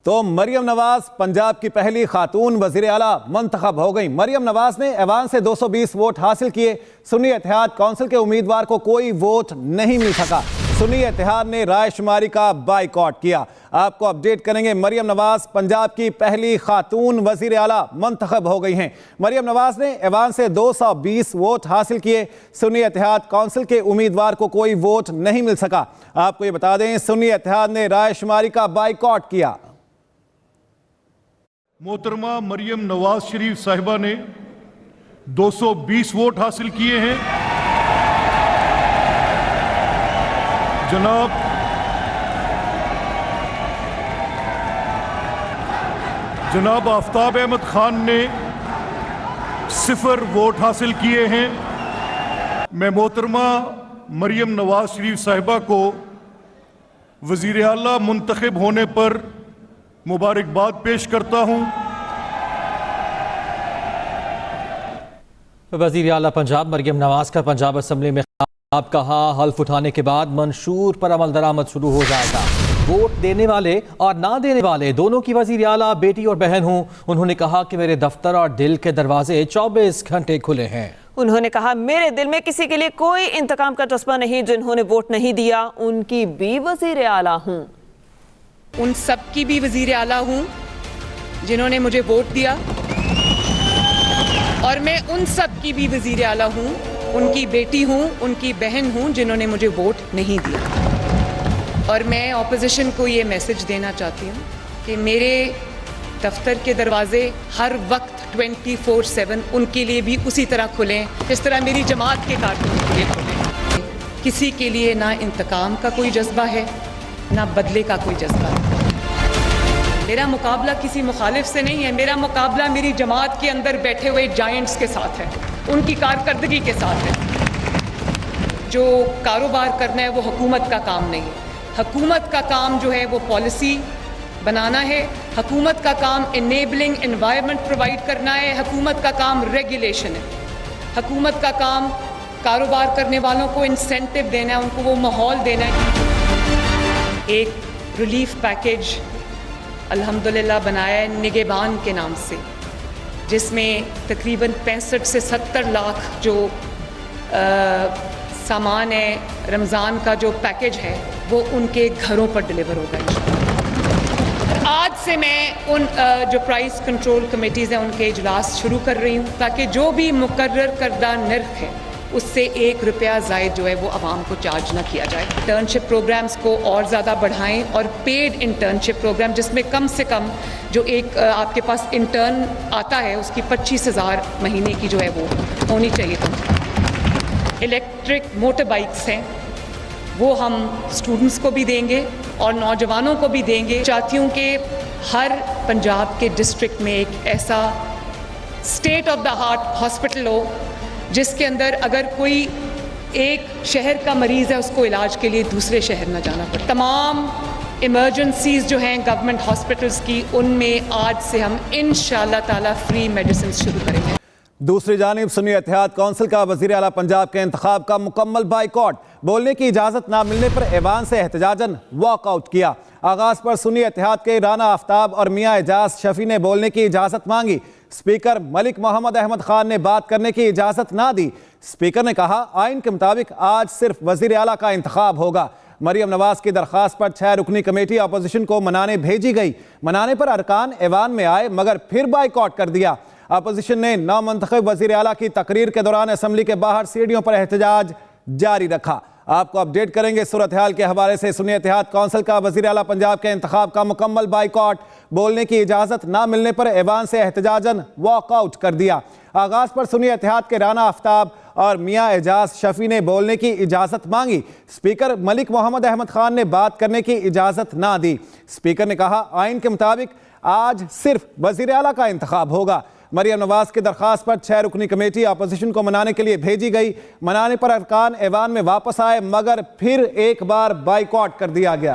تو مریم نواز پنجاب کی پہلی خاتون وزیر اعلیٰ منتخب ہو گئی۔ مریم نواز نے ایوان سے 220 ووٹ حاصل کیے۔ سنی اتحاد کونسل کے امیدوار کو کوئی ووٹ نہیں مل سکا۔ سنی اتحاد نے رائے شماری کا بائیکاٹ کیا۔ آپ کو اپڈیٹ کریں گے، مریم نواز پنجاب کی پہلی خاتون وزیر اعلیٰ منتخب ہو گئی ہیں۔ مریم نواز نے ایوان سے 220 ووٹ حاصل کیے۔ سنی اتحاد کونسل کے امیدوار کو کوئی ووٹ نہیں مل سکا۔ آپ کو یہ بتا دیں، سنی اتحاد نے رائے شماری کا بائیکاٹ کیا۔ محترمہ مریم نواز شریف صاحبہ نے 220 ووٹ حاصل کیے ہیں۔ جناب آفتاب احمد خان نے 0 ووٹ حاصل کیے ہیں۔ میں محترمہ مریم نواز شریف صاحبہ کو وزیر اعلیٰ منتخب ہونے پر مبارکباد پیش کرتا ہوں۔ وزیر اعلیٰ پنجاب مریم نواز کا پنجاب اسمبلی میں خطاب کہا، حلف اٹھانے کے بعد منشور پر عمل درآمد شروع ہو جائے گا۔ ووٹ دینے والے اور نہ دینے والے دونوں کی وزیر اعلیٰ بیٹی اور بہن ہوں۔ انہوں نے کہا کہ میرے دفتر اور دل کے دروازے 24 گھنٹے کھلے ہیں۔ انہوں نے کہا میرے دل میں کسی کے لیے کوئی انتقام کا جذبہ نہیں۔ جنہوں نے ووٹ نہیں دیا ان کی بھی وزیر اعلیٰ ہوں۔ ان سب کی بھی وزیر اعلیٰ ہوں جنہوں نے مجھے ووٹ دیا، اور میں ان سب کی بھی وزیر اعلیٰ ہوں، ان کی بیٹی ہوں، ان کی بہن ہوں جنہوں نے مجھے ووٹ نہیں دیا۔ اور میں اپوزیشن کو یہ میسج دینا چاہتی ہوں کہ میرے دفتر کے دروازے ہر وقت 24/7 ان کے لیے بھی اسی طرح کھلیں جس طرح میری جماعت کے کارکنوں کے لیے کھلیں۔ کسی کے لیے نہ انتقام کا کوئی جذبہ ہے، نہ بدلے کا کوئی جذبہ ہے۔ میرا مقابلہ کسی مخالف سے نہیں ہے، میرا مقابلہ میری جماعت کے اندر بیٹھے ہوئے جائنٹس کے ساتھ ہے، ان کی کارکردگی کے ساتھ ہے۔ جو کاروبار کرنا ہے وہ حکومت کا کام نہیں ہے۔ حکومت کا کام جو ہے وہ پالیسی بنانا ہے، حکومت کا کام انیبلنگ انوائرمنٹ پرووائڈ کرنا ہے، حکومت کا کام ریگولیشن ہے، حکومت کا کام کاروبار کرنے والوں کو انسینٹیو دینا ہے، ان کو وہ ماحول دینا ہے۔ ایک ریلیف پیکیج الحمدللہ بنایا ہے نگہبان کے نام سے، جس میں تقریباً 65 سے 70 لاکھ جو سامان ہے، رمضان کا جو پیکیج ہے وہ ان کے گھروں پر ڈلیور ہوگا انشاءاللہ۔ آج سے میں ان جو پرائس کنٹرول کمیٹیز ہیں ان کے اجلاس شروع کر رہی ہوں، تاکہ جو بھی مقرر کردہ نرخ ہے اس سے 1 روپیہ زائد جو ہے وہ عوام کو چارج نہ کیا جائے۔ انٹرنشپ پروگرامز کو اور زیادہ بڑھائیں، اور پیڈ انٹرنشپ پروگرام جس میں کم سے کم جو ایک آپ کے پاس انٹرن آتا ہے اس کی 25,000 مہینے کی جو ہے وہ ہونی چاہیے تھی۔ الیکٹرک موٹر بائکس ہیں وہ ہم اسٹوڈنٹس کو بھی دیں گے اور نوجوانوں کو بھی دیں گے۔ چاہتی ہوں کہ ہر پنجاب کے ڈسٹرکٹ میں ایک ایسا state of the art hospital ہو جس کے اندر اگر کوئی ایک شہر کا مریض ہے اس کو علاج کے لیے دوسرے شہر نہ جانا پڑے۔ تمام ایمرجنسیز جو ہیں گورنمنٹ ہاسپٹلس کی، ان میں آج سے ہم انشاءاللہ تعالی فری میڈیسنز شروع کریں گے۔ دوسری جانب سنی اتحاد کونسل کا وزیر اعلیٰ پنجاب کے انتخاب کا مکمل بائیکاٹ۔ بولنے کی اجازت نہ ملنے پر ایوان سے احتجاجاً واک آؤٹ کیا۔ آغاز پر سنی اتحاد کے رانا آفتاب اور میاں اعجاز شفیع نے بولنے کی اجازت مانگی۔ اسپیکر ملک محمد احمد خان نے بات کرنے کی اجازت نہ دی۔ اسپیکر نے کہا آئین کے مطابق آج صرف وزیر اعلیٰ کا انتخاب ہوگا۔ مریم نواز کی درخواست پر 6 رکنی کمیٹی اپوزیشن کو منانے بھیجی گئی۔ منانے پر ارکان ایوان میں آئے مگر پھر بائیکاٹ کر دیا۔ اپوزیشن نے نامنتخب وزیر اعلیٰ کی تقریر کے دوران اسمبلی کے باہر سیڑھیوں پر احتجاج جاری رکھا۔ آپ کو اپڈیٹ کریں گے صورتحال کے حوالے سے۔ سنی اتحاد کونسل کا وزیر اعلیٰ پنجاب کے انتخاب کا مکمل بائیکاٹ۔ بولنے کی اجازت نہ ملنے پر ایوان سے احتجاجاً واک آؤٹ کر دیا۔ آغاز پر سنی اتحاد کے رانا آفتاب اور میاں اعجاز شفیع نے بولنے کی اجازت مانگی۔ اسپیکر ملک محمد احمد خان نے بات کرنے کی اجازت نہ دی۔ اسپیکر نے کہا آئین کے مطابق آج صرف وزیر اعلیٰ کا انتخاب ہوگا۔ مریم نواز کی درخواست پر 6 رکنی کمیٹی اپوزیشن کو منانے کے لیے بھیجی گئی۔ منانے پر ارکان ایوان میں واپس آئے مگر پھر ایک بار بائیکاٹ کر دیا گیا۔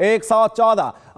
114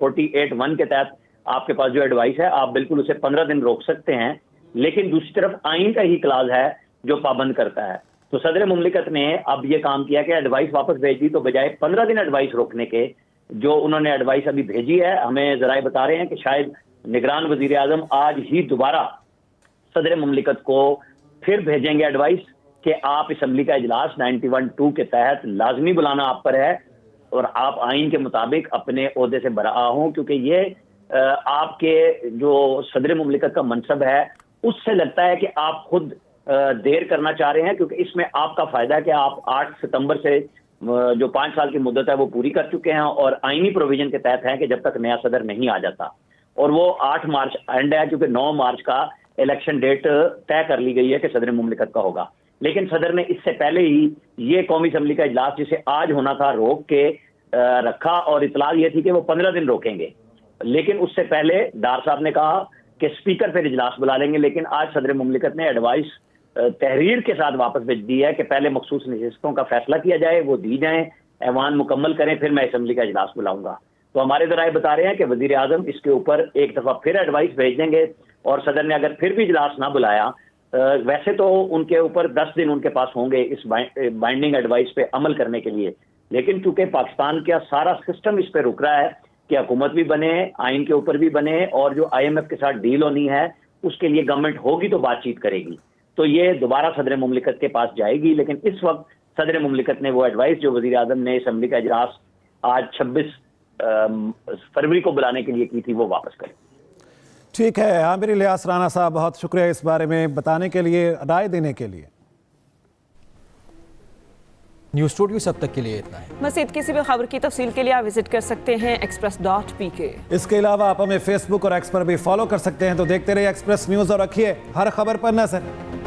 48(1) کے تحت آپ کے پاس جو ایڈوائس ہے آپ بالکل اسے 15 دن روک سکتے ہیں, لیکن دوسری طرف آئین کا ہی کلاز ہے جو پابند کرتا ہے. تو صدر مملکت نے اب یہ کام کیا کہ ایڈوائس واپس بھیج دی, تو بجائے 15 دن ایڈوائس روکنے کے جو انہوں نے ایڈوائس ابھی بھیجی ہے, ہمیں ذرائع بتا رہے ہیں کہ شاید نگران وزیر اعظم آج ہی دوبارہ صدر مملکت کو پھر بھیجیں گے ایڈوائس کہ آپ اسمبلی کا اجلاس 91(2) کے تحت لازمی بلانا آپ پر ہے اور آپ آئین کے مطابق اپنے عہدے سے برآ ہوں, کیونکہ یہ آپ کے جو صدر مملکت کا منصب ہے اس سے لگتا ہے کہ آپ خود دیر کرنا چاہ رہے ہیں, کیونکہ اس میں آپ کا فائدہ ہے کہ آپ 8 ستمبر سے جو 5 سال کی مدت ہے وہ پوری کر چکے ہیں اور آئینی پروویژن کے تحت ہیں کہ جب تک نیا صدر نہیں آ جاتا, اور وہ 8 مارچ اینڈ ہے کیونکہ 9 مارچ کا الیکشن ڈیٹ طے کر لی گئی ہے کہ صدر مملکت کا ہوگا. لیکن صدر نے اس سے پہلے ہی یہ قومی اسمبلی کا اجلاس جسے آج ہونا تھا روک کے رکھا, اور اطلاع یہ تھی کہ وہ 15 دن روکیں گے. لیکن اس سے پہلے ڈار صاحب نے کہا کہ اسپیکر پھر اجلاس بلا لیں گے, لیکن آج صدر مملکت نے ایڈوائس تحریر کے ساتھ واپس بھیج دی ہے کہ پہلے مخصوص نشستوں کا فیصلہ کیا جائے, وہ دی جائیں, ایوان مکمل کریں, پھر میں اسمبلی کا اجلاس بلاؤں گا. تو ہمارے ذرائع بتا رہے ہیں کہ وزیر اعظم اس کے اوپر ایک دفعہ پھر ایڈوائس بھیج دیں گے, اور صدر نے اگر پھر بھی اجلاس نہ بلایا, ویسے تو ان کے اوپر 10 دن ان کے پاس ہوں گے اس بائنڈنگ ایڈوائس پہ عمل کرنے کے لیے, لیکن چونکہ پاکستان کا سارا سسٹم اس پہ رک رہا ہے کہ حکومت بھی بنے, آئین کے اوپر بھی بنے, اور جو IMF کے ساتھ ڈیل ہونی ہے اس کے لیے گورنمنٹ ہوگی تو بات چیت کرے گی, تو یہ دوبارہ صدر مملکت کے پاس جائے گی. لیکن اس وقت صدر مملکت نے وہ ایڈوائس جو وزیر اعظم نے اسمبلی کا اجلاس آج 26 فروری کو بلانے کے لیے کی تھی وہ واپس کرے. ٹھیک ہے عامر الیاس رانا صاحب, بہت شکریہ اس بارے میں بتانے کے لیے, رائے دینے کے لیے. نیوز اسٹوڈیو سب تک کے لیے اتنا ہے. مزید کسی بھی خبر کی تفصیل کے لیے آپ وزٹ کر سکتے ہیں express.pk. اس کے علاوہ آپ ہمیں فیس بک اور ایکس پر بھی فالو کر سکتے ہیں. تو دیکھتے رہیے ایکسپریس نیوز اور رکھیے ہر خبر پر نظر.